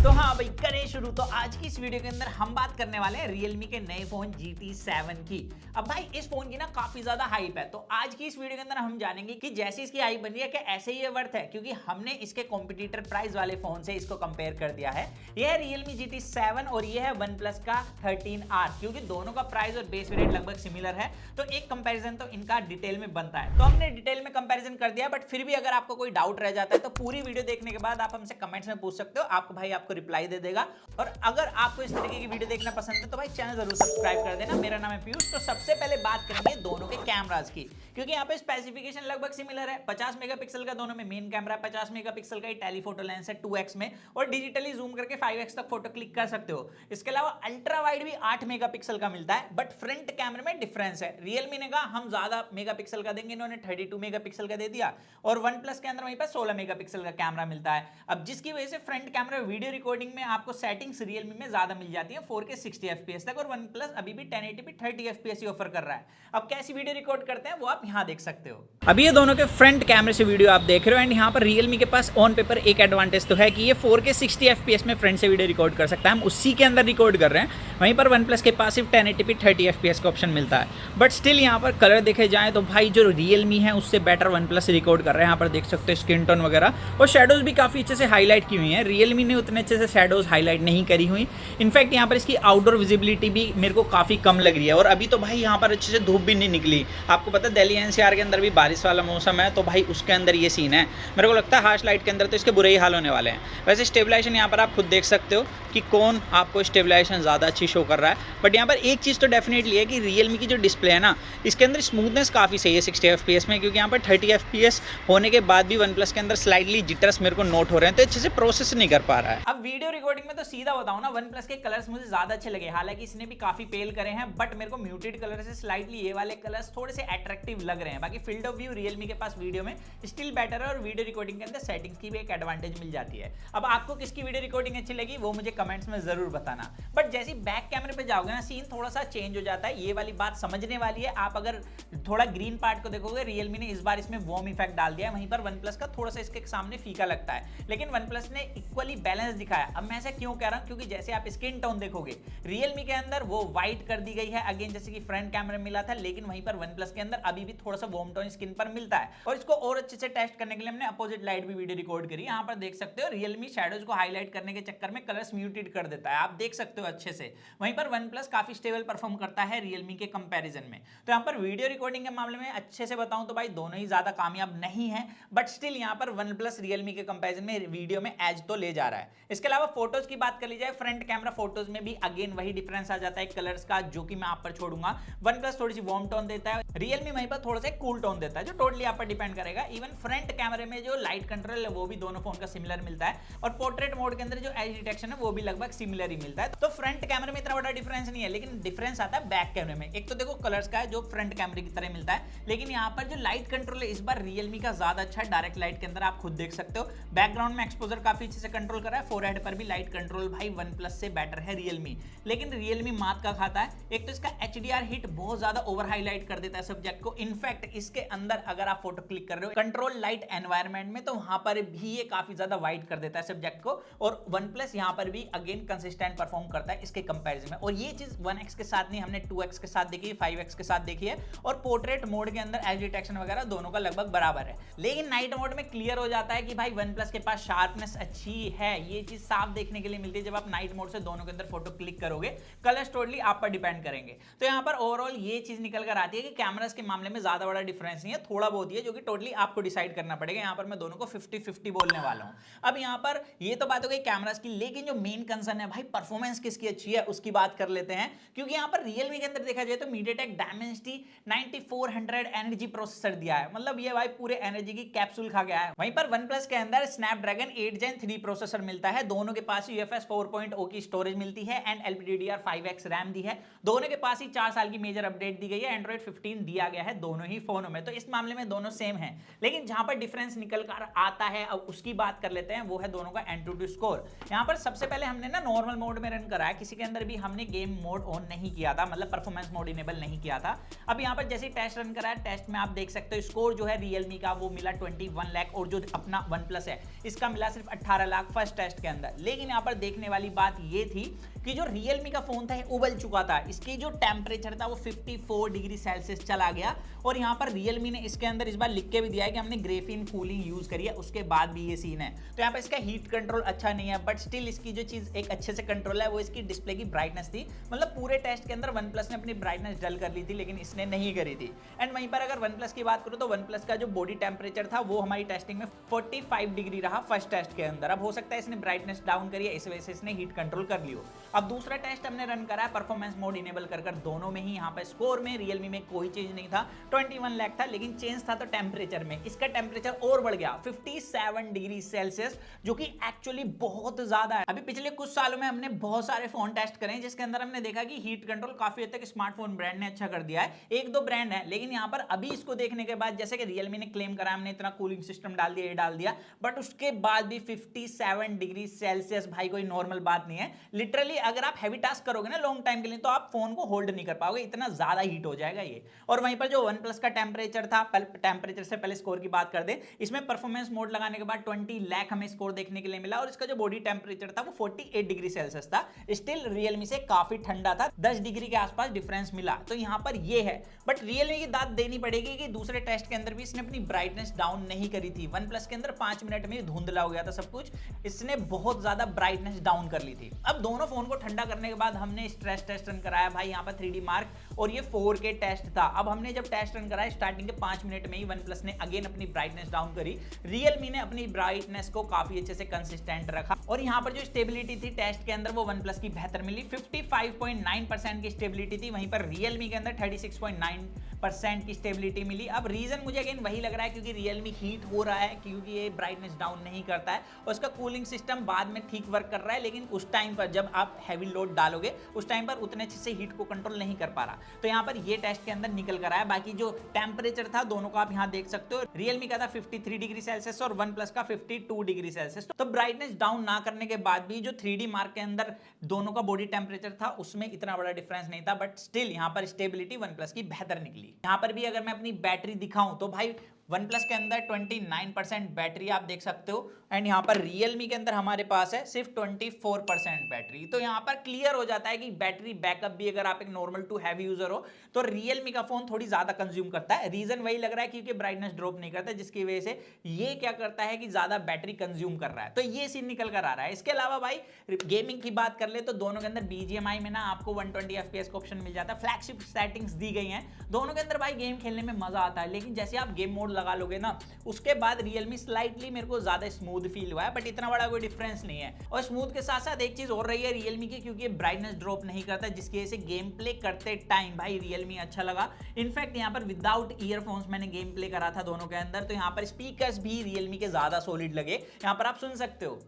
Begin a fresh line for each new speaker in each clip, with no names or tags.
तो हाँ भाई करें शुरू। तो आज की इस वीडियो के अंदर हम बात करने वाले हैं Realme के नए फोन GT7 की। अब भाई इस फोन की ना काफी ज्यादा हाइप है, तो आज की इस वीडियो के अंदर हम जानेंगे कि जैसे इसकी हाइप बन रही है कि ऐसे ही ये वर्थ है, क्योंकि हमने इसके कॉम्पिटिटर प्राइस वाले फोन से इसको कंपेयर कर दिया है। यह है Realme GT7 और ये है OnePlus का 13R, क्योंकि दोनों का प्राइस और बेस वेरिएंट लगभग सिमिलर है, तो एक कंपैरिजन तो इनका डिटेल में बनता है। तो हमने डिटेल में कंपैरिजन कर दिया, बट फिर भी अगर आपको कोई डाउट रह जाता है तो पूरी वीडियो देखने के बाद आप हमसे कमेंट्स में पूछ सकते हो, आपको भाई आपको रिप्लाई दे देगा। और अगर आपको इस तरीके की वीडियो देखना पसंद है तो भाई चैनल जरूर सब्सक्राइब कर देना। मेरा नाम है पीयूष। तो सबसे पहले बात करेंगे दोनों के कैमरास की, क्योंकि यहाँ पे स्पेसिफिकेशन लगभग सिमिलर है। 50 मेगापिक्सल का दोनों में मेन कैमरा, 50 मेगापिक्सल का ही टेलीफोटो लेंस है 2x में, और डिजिटली जूम करके 5x तक फोटो क्लिक कर सकते हो। इसके अलावा अल्ट्रा वाइड भी 8 मेगापिक्सल का मिलता है, बट फ्रंट कैमरे में डिफरेंस है। रियलमी ने कहा हम ज्यादा मेगापिक्सल का देंगे, इन्होंने 32 मेगापिक्सल का दे दिया, और वन प्लस के अंदर वहीं पर 16 मेगापिक्सल का कैमरा मिलता है। अब जिसकी वजह से फ्रंट कैमरा वीडियो रिकॉर्डिंग में आपको सेटिंग्स रियलमी में ज्यादा मिल जाती है 4K 60 FPS तक, और वन प्लस अभी भी 1080p 30 FPS ही ऑफर कर रहा है। अब कैसी वीडियो रिकॉर्ड करते हैं वो आप यहाँ देख सकते हो। अभी ये दोनों के फ्रंट कैमरे से वीडियो आप देख रहे हो, एंड यहाँ पर रियलमी के पास ऑन पेपर एक एडवांटेज तो है कि ये 4K 60 FPS में फ्रंट से वीडियो रिकॉर्ड कर सकता है, हम उसी के अंदर रिकॉर्ड कर रहे हैं। वहीं पर वन प्लस के पास सिर्फ 1080p 30 FPS का ऑप्शन मिलता है, बट स्टिल यहाँ पर कलर देखे जाए तो भाई जो रियलमी है उससे बेटर वन प्लस रिकॉर्ड कर रहे हैं। यहाँ पर देख सकते हो स्किन टोन वगैरह, और शेडोज भी काफी अच्छे से हाईलाइट की हुई है। रियलमी ने उतने अच्छे से शेडोज हाईलाइट नहीं करी हुई। इनफैक्ट यहाँ पर इसकी आउटडोर विजिबिलिटी भी मेरे को काफी कम लग रही है, और अभी तो भाई यहाँ पर अच्छे से धूप भी नहीं निकली। आपको पता है दिल्ली NCR के अंदर भी बारिश वाला मौसम है, तो भाई उसके अंदर ये सीन है। मेरे को लगता है हार्श लाइट के अंदर तो इसके बुरे ही हाल होने वाले हैं। वैसे स्टेबलाइजेशन यहाँ पर आप खुद देख सकते हो कि कौन आपको स्टेबलाइजेशन ज़्यादा अच्छी शो कर रहा है, बट यहाँ पर एक चीज़ तो डेफिनेटली है कि रियलमी की जो डिस्प्ले है ना, इसके अंदर स्मूथनेस काफ़ी सही है 60 FPS में, क्योंकि यहाँ पर 30 FPS होने के बाद भी वन प्लस के अंदर स्लाइटली जिटर्स मेरे को नोट हो रहे हैं, तो अच्छे से प्रोसेस नहीं कर पा रहा है। अब वीडियो रिकॉर्डिंग में तो सीधा बताऊँ ना, वन प्लस के कलर्स मुझे ज़्यादा अच्छे लगे। हालांकि इसने भी काफ़ी पेल करे हैं, बट मेरे को म्यूटेड कलर से स्लाइटली ये वाले कलर्स थोड़े से अट्रैक्टिव लग रहे हैं। बाकी फील्ड ऑफ व्यू रियलमी के पास वीडियो में स्टिल बेटर है, और वीडियो रिकॉर्डिंग के अंदर सेटिंग्स की भी एक एडवांटेज मिल जाती है। अब आपको किसकी वीडियो रिकॉर्डिंग अच्छी लगी वो मुझे कमेंट्स में जरूर बताना। बट जैसे ही बैक कैमरे पे जाओगे ना, सीन थोड़ा सा चेंज हो जाता है। ये वाली बात समझने वाली है। आप अगर थोड़ा ग्रीन पार्ट को देखोगे, रियलमी ने इस बार इसमें वार्म इफेक्ट डाल दिया है, वहीं पर वन प्लस का थोड़ा सा इसके सामने फीका लगता है, लेकिन वन प्लस ने इक्वली बैलेंस दिखाया। अब मैं ऐसा क्यों कह रहा हूं, क्योंकि जैसे आप स्किन टोन देखोगे रियलमी के अंदर वो व्हाइट कर दी गई है अगेन, जैसे कि फ्रंट कैमरे में मिला था, लेकिन वहीं पर वन प्लस के अंदर अभी भी थोड़ा सा वार्म टोन स्किन पर मिलता है। और इसको और अच्छे से टेस्ट करने के लिए हमने अपोजिट लाइट भी वीडियो रिकॉर्ड करी। यहाँ पर देख सकते हो रियलमी शैडोज को हाईलाइट करने के चक्कर में कलर्स म्यूटेड कर देता है, आप देख सकते हो अच्छे से। वहीं पर वन प्लस काफी स्टेबल परफॉर्म करता है रियलमी के कंपैरिजन में। तो यहाँ पर वीडियो रिकॉर्डिंग के मामले में अच्छे से बताऊं तो भाई दोनों ही ज्यादा कामयाब नहीं है, बट स्टिल यहाँ पर वन प्लस रियलमी के कंपैरिजन में वीडियो में एज तो ले जा रहा है। इसके अलावा फोटोज की बात कर ली जाए, फ्रंट कैमरा फोटोज में भी अगेन वही डिफरेंस आ जाता है कलर्स का, जो कि मैं आप पर छोड़ूंगा। वन प्लस थोड़ी सी वार्म टोन देता है, रियलमी वहीं पर थोड़ा सा कूल टोन देता है, जो टोटली आप पर डिपेंड करेगा। इवन फ्रंट कैमरे में जो लाइट कंट्रोल है वो भी दोनों फोन का सिमिलर मिलता है, और पोर्ट्रेट मोड के अंदर जो एज डिटेक्शन है वो भी लगभग सिमिलर ही मिलता है। तो फ्रंट कैमरे में इतना बड़ा डिफरेंस नहीं है, लेकिन डिफरेंस आता है बैक कैमरे में। एक तो देखो कलर्स का है जो फ्रंट कैमरे की तरह मिलता है, लेकिन यहाँ पर जो लाइट कंट्रोल है इस बार रियलमी का ज्यादा अच्छा है। डायरेक्ट लाइट के अंदर आप खुद देख सकते हो, बैकग्राउंड में एक्सपोजर काफी अच्छे से कंट्रोल कर रहा है, फोरहेड पर भी लाइट कंट्रोल भाई वन प्लस से बेटर है रियलमी। लेकिन रियलमी मात का खाता है, एक तो इसका HDR हिट बहुत ज्यादा ओवर हाईलाइट कर देता है सब्जेक्ट को। इनफैक्ट इसके अंदर अगर आप फोटो क्लिक कर रहे हो कंट्रोल लाइट एनवायरनमेंट में, तो वहां पर भी ये काफी ज्यादा वाइट कर देता है सब्जेक्ट को, और वन प्लस यहाँ पर भी अगेन कंसिस्टेंट परफॉर्म करता है इसके कंपैरिजन में। और ये चीज 1x के साथ नहीं, हमने 2x के साथ देखी है, 5x के साथ देखी है, और पोर्ट्रेट मोड के अंदर एज डिटेक्शन वगैरह दोनों का लगभग बराबर है। लेकिन नाइट मोड में क्लियर हो जाता है कि भाई वन प्लस के पास शार्पनेस अच्छी है, ये चीज साफ देखने के लिए मिलती है जब आप नाइट मोड से दोनों के अंदर फोटो क्लिक करोगे। कलर्स टोटली आप पर डिपेंड करेंगे। तो यहाँ पर ओवरऑल ये चीज निकल कर आती है कि कैमरास के मामले में ज्यादा बड़ा डिफरेंस नहीं है, थोड़ा बहुत ही है, जो कि टोटली आपको डिसाइड करना पड़ेगा। यहाँ पर मैं दोनों को 50-50 बोलने वाला हूँ। अब यहाँ पर ये तो बात हो गई कैमरास की, लेकिन जो मेन कंसर्न है भाई परफॉर्मेंस किसकी अच्छी है उसकी बात कर लेते हैं। क्योंकि यहाँ पर रियलमी के अंदर देखा जाए तो MediaTek Dimensity 9400 एनर्जी प्रोसेसर दिया है, मतलब ये भाई पूरे एनर्जी की कैप्सूल खा गया है। वहीं पर OnePlus के अंदर Snapdragon 8 Gen 3 प्रोसेसर मिलता है, दोनों के पास UFS 4.0 की स्टोरेज मिलती है, एंड LPDDR5X रैम दी है। दोनों के पास ही 4 साल की मेजर अपडेट दी गई है, Android 15 दिया गया है दोनों ही फोनों में, तो इस मामले में दोनों सेम है। लेकिन जहां पर डिफरेंस निकल कर आता है, अब उसकी बात कर लेते हैं, वो है दोनों का Antutu स्कोर। यहाँ पर सबसे पहले वाले हमने ना नॉर्मल मोड में रन कराया, किसी के अंदर भी हमने गेम मोड ऑन नहीं किया था, मतलब परफॉर्मेंस मोड इनेबल नहीं किया था। अब यहाँ पर जैसे टेस्ट रन कराया, टेस्ट में आप देख सकते हो स्कोर जो है Realme का वो मिला 21 लाख और जो अपना OnePlus है इसका मिला सिर्फ 18 लाख फर्स्ट टेस्ट के अंदर। लेकिन यहाँ पर देखने वाली बात ये थी कि जो Realme का फोन था उबल चुका था, इसकी जो टेम्परेचर था वो 54 डिग्री सेल्सियस चला गया। और यहाँ पर Realme ने इसके अंदर इस बार लिख के भी दिया है कि हमने ग्रेफिन कूलिंग यूज करी है, उसके बाद भी ये सीन है। तो यहाँ पर इसका हीट कंट्रोल अच्छा नहीं है, बट स्टिल इसकी जो चीज एक अच्छे से कंट्रोल है वो इसकी डिस्प्ले की ब्राइटनेस थी। मतलब पूरे टेस्ट के अंदर OnePlus ने अपनी ब्राइटनेस डल कर ली थी, लेकिन इसने नहीं करी थी। एंड वहीं पर अगर OnePlus की बात करूं तो OnePlus का जो बॉडी टेम्परेचर था वो हमारी टेस्टिंग में 45 डिग्री रहा फर्स्ट टेस्ट के अंदर। अब हो सकता है इसने ब्राइटनेस डाउन करी है, इस वजह से इसने हीट कंट्रोल कर लियो। अब दूसरा टेस्ट हमने रन करा है परफॉर्मेंस मोड इनेबल कर दोनों में ही। यहाँ पर स्कोर में Realme में कोई चेंज नहीं था, 21 लाख था, लेकिन चेंज था तो टेम्परेचर में। इसका टेम्परेचर और बढ़ गया 57 डिग्री सेल्सियस, जो कि एक्चुअली बहुत ज्यादा है। अभी पिछले कुछ सालों में हमने बहुत सारे फोन टेस्ट करे जिसके अंदर हमने देखा कि हीट कंट्रोल काफी हद तक स्मार्टफोन ब्रांड ने अच्छा कर दिया है, एक दो ब्रांड है। लेकिन यहाँ पर अभी इसको देखने के बाद जैसे कि Realme ने क्लेम करा हमने इतना कूलिंग सिस्टम डाल दिया, ये डाल दिया, बट उसके बाद भी 57 डिग्री सेल्सियस भाई कोई नॉर्मल बात नहीं है। लिटरली अगर आप हैवी टास्क करोगे ना लॉन्ग टाइम के लिए तो आप फोन को होल्ड नहीं कर पाओगे, इतना ज्यादा हीट हो जाएगा ये। और वहीं पर जो OnePlus का टेम्परेचर था, टेम्परेचर से पहले स्कोर की बात कर दे, इसमें परफॉर्मेंस मोड लगाने के बाद 20 लाख हमें स्कोर देखने के लिए मिला। और इसका जो बॉडी टेम्परेचर था वो 48 डिग्री सेल्सियस था, स्टिल Realme से काफी ठंडा था, 10 डिग्री के आसपास डिफरेंस मिला। तो यहाँ पर ये है, बट Realme की दाद देनी पड़ेगी कि दूसरे टेस्ट के अंदर भी इसने अपनी ब्राइटनेस डाउन नहीं करी थी। OnePlus के अंदर 5 मिनट में धुंधला हो गया था सब कुछ, इसने बहुत ज्यादा ब्राइटनेस डाउन कर ली थी। अब दोनों फोन को ठंडा करने के बाद हमने स्ट्रेस टेस्ट रन कराया भाई, यहाँ पर 3D मार्क और ये 4K टेस्ट था। अब हमने जब टेस्ट रन कराया स्टार्टिंग के 5 मिनट में ही OnePlus ने अगेन अपनी ब्राइटनेस डाउन करी, Realme ने अपनी ब्राइटनेस को काफी अच्छे से कंसिस्टेंट रखा। और यहाँ पर जो स्टेबिलिटी थी टेस्ट के अंदर वो OnePlus की बेहतर मिली, 55.9% की स्टेबिलिटी थी, वहीं पर Realme के अंदर 36.9% की स्टेबिलिटी मिली। अब रीजन मुझे अगेन वही लग रहा है क्योंकि Realme हीट हो रहा है, क्योंकि ये ब्राइटनेस डाउन नहीं करता है और उसका कूलिंग सिस्टम बाद में ठीक वर्क कर रहा है, लेकिन उस टाइम पर जब आप हैवी लोड डालोगे उस टाइम पर उतने अच्छे से हीट को कंट्रोल नहीं कर पा रहा। तो यहाँ पर ये टेस्ट के अंदर निकल कर आया। बाकी जो टेम्परेचर था दोनों का आप यहाँ देख सकते हो, Realme का था 53 डिग्री सेल्सियस और OnePlus का 52 डिग्री सेल्सियस। तो ब्राइटनेस डाउन ना करने के बाद भी जो 3D मार्क के अंदर दोनों का बॉडी टेम्परेचर था उसमें इतना बड़ा डिफरेंस नहीं था, बट स्टिल यहाँ पर स्टेबिलिटी OnePlus की बेहतर निकली। यहाँ पर भी अगर मैं अपनी बैटरी दिखाऊं तो भाई OnePlus के अंदर 29% बैटरी आप देख सकते हो, एंड यहाँ पर Realme के अंदर हमारे पास है सिर्फ 24% बैटरी। तो यहाँ पर क्लियर हो जाता है कि बैटरी बैकअप भी अगर आप एक नॉर्मल टू हैवी यूजर हो तो Realme का फोन थोड़ी ज्यादा कंज्यूम करता है। रीजन वही लग रहा है क्योंकि ब्राइटनेस ड्रॉप नहीं करता, जिसकी वजह से ये क्या करता है कि ज्यादा बैटरी कंज्यूम कर रहा है। तो ये सीन निकल कर आ रहा है। इसके अलावा भाई गेमिंग की बात कर ले तो दोनों के अंदर BGMI में ना आपको 120 FPS का ऑप्शन मिल जाता है, फ्लैगशिप सेटिंग्स दी गई हैं दोनों के अंदर भाई, गेम खेलने में मजा आता है। लेकिन जैसे आप गेम मोड लगा लोगे ना उसके बाद Realme स्लाइटली मेरे को ज्यादा स्मूथ फील हुआ है, बट इतना बड़ा कोई डिफरेंस नहीं है। और स्मूथ के साथ साथ एक चीज और रही है Realme की, क्योंकि ब्राइटनेस ड्रॉप नहीं करता, जिसकी वजह से गेम प्ले करते टाइम भाई Realme अच्छा लगा। इनफैक्ट यहाँ पर विदाउट ईयरफोन्स मैंने गेम प्ले करा था दोनों के अंदर, तो यहाँ पर स्पीकर्स भी Realme के ज्यादा सॉलिड लगे, यहाँ पर आप सुन सकते हो।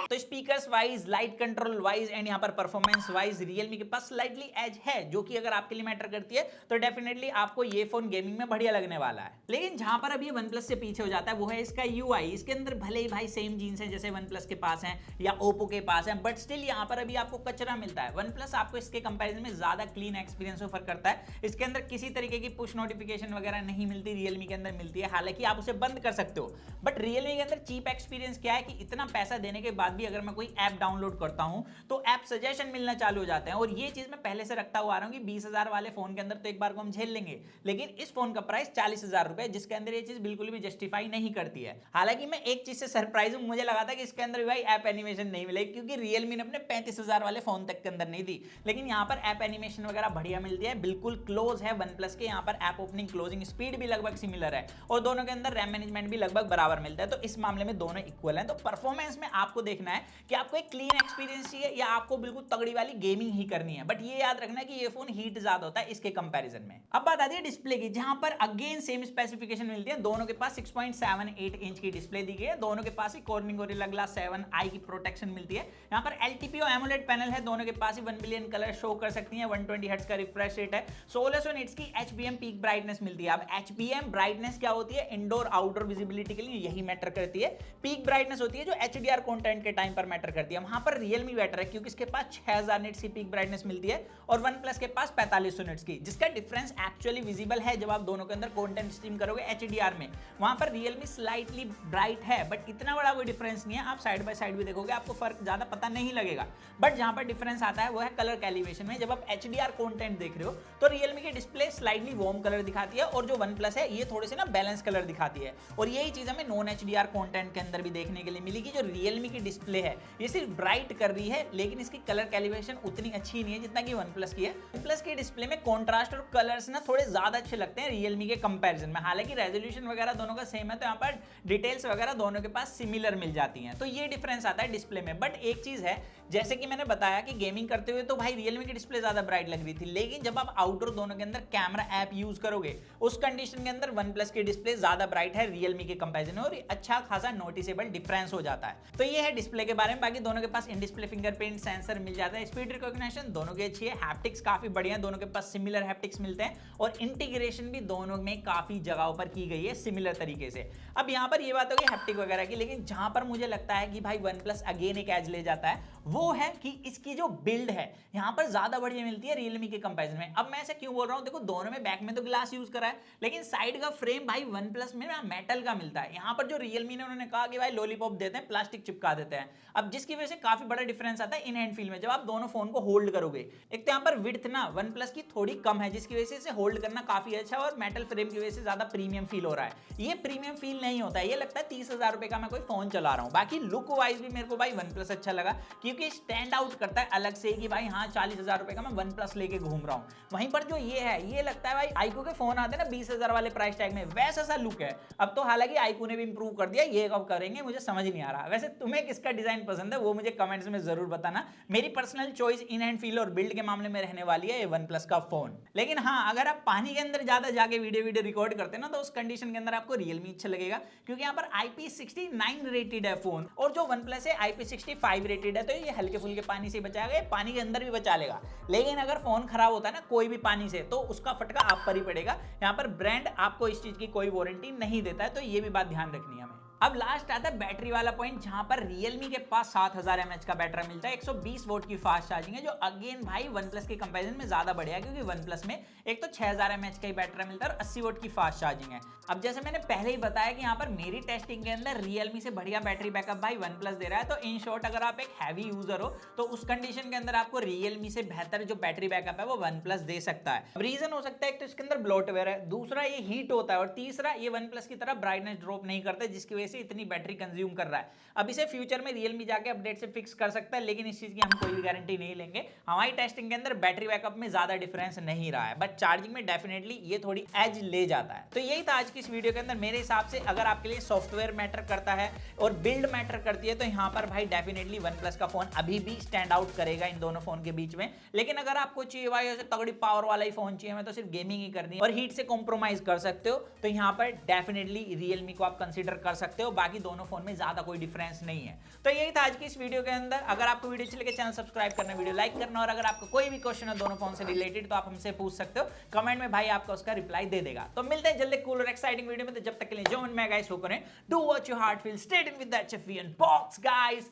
तो speakers wise, light control wise and यहाँ पर परफॉर्मेंस वाइज Realme के पास स्लाइटली एज है, जो कि अगर आपके लिए मैटर करती है तो डेफिनेटली आपको ये फोन गेमिंग में बढ़िया लगने वाला है। लेकिन जहां पर अभी OnePlus से पीछे हो जाता है वो है इसका UI। इसके अंदर भले ही भाई सेम जीन्स है जैसे OnePlus के पास है या Oppo के पास है, बट स्टिल यहाँ पर अभी आपको कचरा मिलता है। OnePlus आपको इसके कंपेरिजन में ज्यादा क्लीन एक्सपीरियंस ऑफर करता है। इसके अंदर किसी तरीके की पुश नोटिफिकेशन वगैरह नहीं मिलती, Realme के अंदर मिलती है, हालांकि आप उसे बंद कर सकते हो। बट Realme के अंदर चीप एक्सपीरियंस क्या है कि इतना पैसा देने के बाद भी अगर मैं कोई ऐप डाउनलोड करता हूं तो ऐप सजेशन मिलना चालू हो जाते हैं। और ये चीज मैं पहले से रखता हुआ आ रहा हूं कि 20,000 वाले फोन के अंदर तो एक बार को हम झेल लेंगे, लेकिन इस फोन का प्राइस 40,000 रुपए, जिसके अंदर ये चीज बिल्कुल भी जस्टिफाई नहीं करती है। हालांकि मैं एक चीज से सरप्राइज हूं, मुझे लगा था कि इसके अंदर भी भाई ऐप एनिमेशन नहीं मिलेगी, क्योंकि Realme ने अपने 35,000 वाले फोन तक के अंदर नहीं दी। लेकिन यहाँ पर ऐप एनिमेशन वगैरह बढ़िया मिलती है, बिल्कुल क्लोज है OnePlus के। यहाँ पर ऐप ओपनिंग क्लोजिंग स्पीड भी लगभग सिमिलर है और दोनों के अंदर रैम मैनेजमेंट भी लगभग बराबर मिलता है। तो इस मामले में दोनों इक्वल हैं। तो परफॉर्मेंस में आपको देखना है कि आपको एक क्लीन एक्सपीरियंस चाहिए या आपको बिल्कुल तगड़ी वाली गेमिंग ही करनी है। बट ये याद रखना है कि ये फोन हीट ज्यादा होता है इसके कंपैरिजन में। अब बात आती है डिस्प्ले की, जहां पर अगेन सेम स्पेसिफिकेशन मिलती है। दोनों के पास 6.78 इंच की डिस्प्ले दी गई है। दोनों के पास ही कॉर्निंग गोरिल्ला ग्लास 7 आई की प्रोटेक्शन मिलती है। यहाँ पर LTPO AMOLED पैनल है। दोनों के पास ही 1 बिलियन कलर शो कर सकती है। 120 हर्ट्ज का रिफ्रेश रेट है। 1600 निट्स की HBM पीक ब्राइटनेस मिलती है। अब HBM ब्राइटनेस क्या होती है? इंडोर आउटडोर विजिबिलिटी के लिए यही मैटर करती है। पीक ब्राइटनेस होती है जो HDR कंटेंट के टाइम पर मैटर करती है। वहां पर Realme बेटर है क्योंकि इसके पास 6000 निट्स की पीक ब्राइटनेस मिलती है और OnePlus के पास 4500 निट्स की, जिसका डिफरेंस एक्चुअली विजिबल है जब आप दोनों के अंदर कंटेंट स्ट्रीम करोगे HDR में। वहां पर Realme स्लाइटली ब्राइट है बट इतना बड़ा कोई डिफरेंस नहीं है। आप साइड बाय साइड भी देखोगे आपको फर्क ज्यादा पता नहीं लगेगा। बट जहां पर डिफरेंस आता है वो है कलर कैलिब्रेशन में। जब आप HDR कंटेंट देख रहे हो तो Realme की डिस्प्ले स्लाइटली वार्म कलर दिखाती है और जो OnePlus है ये थोड़े से ना बैलेंस कलर दिखाती है। और यही चीज हमें नॉन HDR कंटेंट के अंदर भी देखने के लिए मिली कि जो Realme की डिस्प्ले है ये सिर्फ ब्राइट कर रही है लेकिन इसकी कलर कैलिब्रेशन उतनी अच्छी नहीं है जितना कि OnePlus की है। OnePlus की डिस्प्ले में कॉन्ट्रास्ट और कलर्स ना थोड़े ज्यादा अच्छे लगते हैं Realme के कंपैरिजन में। हालांकि रेजोल्यूशन वगैरह दोनों का सेम है तो यहाँ पर डिटेल्स वगैरह दोनों के पास सिमिलर मिल जाती हैं। तो ये डिफरेंस आता है डिस्प्ले में। बट एक चीज है, जैसे कि मैंने बताया कि गेमिंग करते हुए तो भाई Realme की डिस्प्ले ज्यादा ब्राइट लग रही थी, लेकिन जब आप आउटडोर दोनों के अंदर कैमरा ऐप यूज करोगे उस कंडीशन के अंदर OnePlus की डिस्प्ले ज्यादा ब्राइट है Realme के कंपैरिजन में और अच्छा खासा नोटिसेबल डिफरेंस हो जाता है। तो ये है डिस्प्ले के बारे में। बाकी दोनों के पास इन डिस्प्ले फिंगरप्रिंट सेंसर मिल जाता है। स्पीड रिकॉग्निशन दोनों की अच्छी है। हैप्टिक्स काफी बढ़िया, दोनों के पास सिमिलर हैप्टिक्स मिलते हैं और इंटीग्रेशन भी दोनों में काफी जगहों पर की गई है सिमिलर तरीके से। अब यहाँ पर ये बात होगी हैप्टिक वगैरह की, लेकिन जहां पर मुझे लगता है कि भाई OnePlus अगेन एक एज ले जाता है वो है कि इसकी जो बिल्ड है यहाँ पर ज्यादा बढ़िया मिलती है Realme के कंपैरिजन में। अब मैं ऐसे क्यों बोल रहा हूँ? देखो दोनों में बैक में तो ग्लास यूज करा है लेकिन साइड का फ्रेम भाई OnePlus में ना मेटल का मिलता है। यहाँ पर जो Realme ने उन्होंने कहा कि भाई लॉलीपॉप देते हैं, प्लास्टिक चिपका देते हैं। अब जिसकी वजह से काफी बड़ा डिफरेंस आता है इन हैंड फील में जब आप दोनों फोन को होल्ड करोगे। एक तो यहाँ पर विड्थ ना OnePlus की थोड़ी कम है जिसकी वजह से इसे होल्ड करना काफी अच्छा है और मेटल फ्रेम की वजह से ज्यादा प्रीमियम फील हो रहा है। ये प्रीमियम फील नहीं होता है, ये लगता है 30,000 रुपए का मैं कोई फोन चला रहा हूँ। बाकी लुक वाइज भी मेरे को भाई OnePlus अच्छा लगा क्योंकि स्टैंड आउट करता है अलग से कि भाई हाँ 40,000 रुपए का मैं OnePlus लेके घूम रहा हूँ। वहीं पर जो ये है ये लगता है भाई आईकू के फोन आते हैं ना 20,000 वाले प्राइस टैग में, वैसा सा लुक है। अब तो हालांकि आईकू ने भी इंप्रूव कर दिया, ये कब करेंगे मुझे समझ नहीं आ रहा। वैसे तुम्हें किसका डिजाइन पसंद है वो मुझे कमेंट्स में जरूर बताना। मेरी personal choice in hand feel और बिल्ड के मामले में रहने वाली है ये OnePlus का फोन। लेकिन हाँ अगर आप पानी के अंदर ज्यादा जाके वीडियो रिकॉर्ड करते हैं ना तो उस कंडीशन के अंदर आपको Realme अच्छा लगेगा क्योंकि यहाँ पर IP69 रेटेड है फोन और जो OnePlus है IP65 रेटेड है। तो ये हल्के फुल्के पानी से बचाएगा, पानी के अंदर भी बचा लेगा। लेकिन अगर फोन खराब होता है ना कोई भी पानी से तो उसका फटका आप पर ही पड़ेगा। यहाँ पर ब्रांड आपको इस चीज की कोई वारंटी नहीं देता है, तो ये भी बात ध्यान रखनी है हमें। अब लास्ट आता है बैटरी वाला पॉइंट जहां पर Realme के पास 7000 mAh का बैटरी मिलता है। 120 वोल्ट की फास्ट चार्जिंग है जो अगेन भाई OnePlus के कंपैरिजन में ज्यादा बढ़िया है क्योंकि OnePlus में एक तो 6000 mAh का ही बैटरी मिलता है और 80 वोल्ट की फास्ट चार्जिंग है। अब जैसे मैंने पहले ही बताया कि यहाँ पर मेरी टेस्टिंग के अंदर Realme से बढ़िया बैटरी बैकअप भाई OnePlus दे रहा है। तो इन शॉर्ट अगर आप एक हैवी यूजर हो तो उस कंडीशन के अंदर आपको Realme से बेहतर जो बैटरी बैकअप है वो OnePlus दे सकता है। रीजन हो सकता है एक तो इसके अंदर ब्लोटवेयर है, दूसरा ये हीट होता है और तीसरा ये OnePlus की तरह ब्राइटनेस ड्रॉप नहीं करता जिसकी वजह से इतनी बैटरी कंज्यूम कर रहा है। अब इसे फ्यूचर में Realme जाके अपडेट से फिक्स कर सकता है लेकिन इस चीज की हम कोई भी गारंटी नहीं लेंगे। हमारी टेस्टिंग के अंदर बैटरी बैकअप में ज्यादा डिफरेंस नहीं रहा है बट चार्जिंग में डेफिनेटली ये थोड़ी एज ले जाता है। तो यही था आज की इस वीडियो के अंदर। मेरे हिसाब से अगर आपके लिए सॉफ्टवेयर मैटर करता है और बिल्ड मैटर करती है तो यहाँ पर भाई डेफिनेटली OnePlus का फोन अभी भी स्टैंड आउट करेगा इन दोनों फोन के बीच में। लेकिन अगर आपको चाहिए भाई ऐसे तगड़ी पावर वाला ही फोन चाहिए, मैं तो सिर्फ गेमिंग ही करनी है और हीट से कॉम्प्रोमाइज कर सकते हो तो यहाँ पर डेफिनेटली Realme को आप कंसीडर कर सकते हो। बाकी दोनों फोन में ज्यादा कोई डिफरेंस नहीं है। तो यही था आज की इस वीडियो के अंदर। अगर आपको वीडियो अच्छी लगे चैनल सब्सक्राइब करना, वीडियो लाइक करना और अगर आपको कोई भी क्वेश्चन है दोनों फोन से रिलेटेड तो आप हमसे पूछ सकते हो कमेंट में, भाई आपका उसका रिप्लाई दे देगा। तो मिलते हैं जल्दी कूल और एक्साइटिंग वीडियो में। तो जब तक के लिए जो मन में गाइस वो करें, do what your heart feel, stay in with that HFV and box guys।